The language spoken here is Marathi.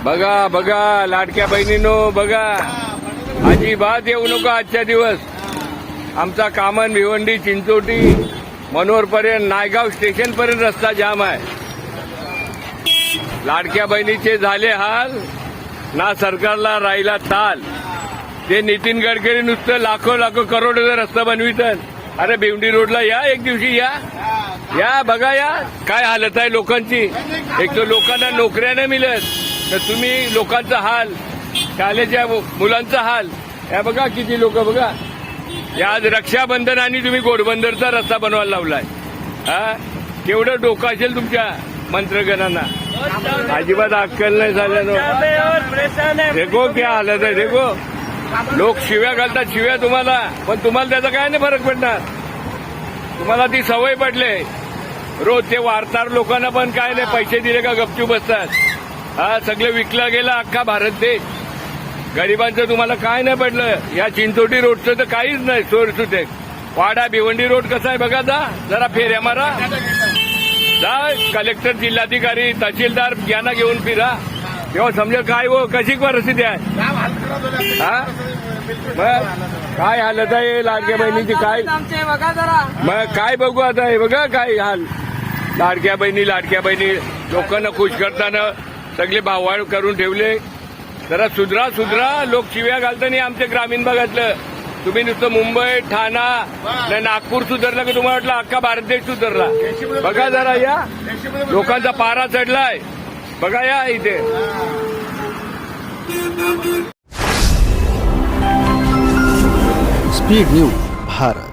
बघा बघा लाडक्या बहिणींनो बघा, अजिबात येऊ नका आजच्या दिवस. आमचा कामन भिवंडी चिंचोटी मनोहरपर्यंत नायगाव स्टेशनपर्यंत रस्ता जाम आहे. लाडक्या बहिणीचे झाले हाल, ना सरकारला राहिला ताल. ते नितीन गडकरी नुसतं लाखो लाखो करोडचा रस्ता बनवितात. अरे भिवंडी रोडला या, एक दिवशी या बघा, या काय हालत आहे लोकांची. एक तर लोकांना नोकऱ्या नाही मिळत, तर तुम्ही लोकांचा हाल, शाळेच्या मुलांचा हाल. या बघा किती लोक बघा. या आज रक्षाबंधन आणि तुम्ही घोडबंदरचा रस्ता बनवायला लावलाय. हा केवढं डोकं असेल तुमच्या मंत्रगणांना. अजिबात अक्कल नाही झाल्यानं. देखो क्या हालत आहे, देखो. लोक शिव्या घालतात, शिव्या तुम्हाला, पण तुम्हाला त्याचा काय नाही फरक पडणार. तुम्हाला ती सवय पडले. रोज ते वार्ताहर लोकांना पण काय नाही, पैसे दिले का गपचूप बसतात. हा सगळं विकला गेला अख्खा भारत देश. गरिबांचं तुम्हाला काय नाही पडलं. या चिंचोटी रोडचं तर काहीच नाही. सोरसुटे वाडा भिवंडी रोड कसा आहे बघा. जरा फेऱ्या मारा, जा. कलेक्टर, जिल्हाधिकारी, तहसीलदार यांना घेऊन फिरा, तेव्हा समजेल काय हो कशी परिस्थिती आहे. हा मग काय हालत आहे लाडक्या बहिणीची. काय मग काय बघू आता. हे बघा काय हाल. लाडक्या बहिणी लोकांना खुश करताना सगळे भाववाढ करून ठेवले. जरा सुधरा. लोक शिव्या घालताना आमच्या ग्रामीण भागातलं. तुम्ही नुसतं मुंबई, ठाणा, नागपूर सुधारलं की तुम्हाला वाटलं अख्खा भारत देश सुधारला. बघा जरा, या लोकांचा पारा चढलाय बघा. या इथे स्पीड न्यूज भारत.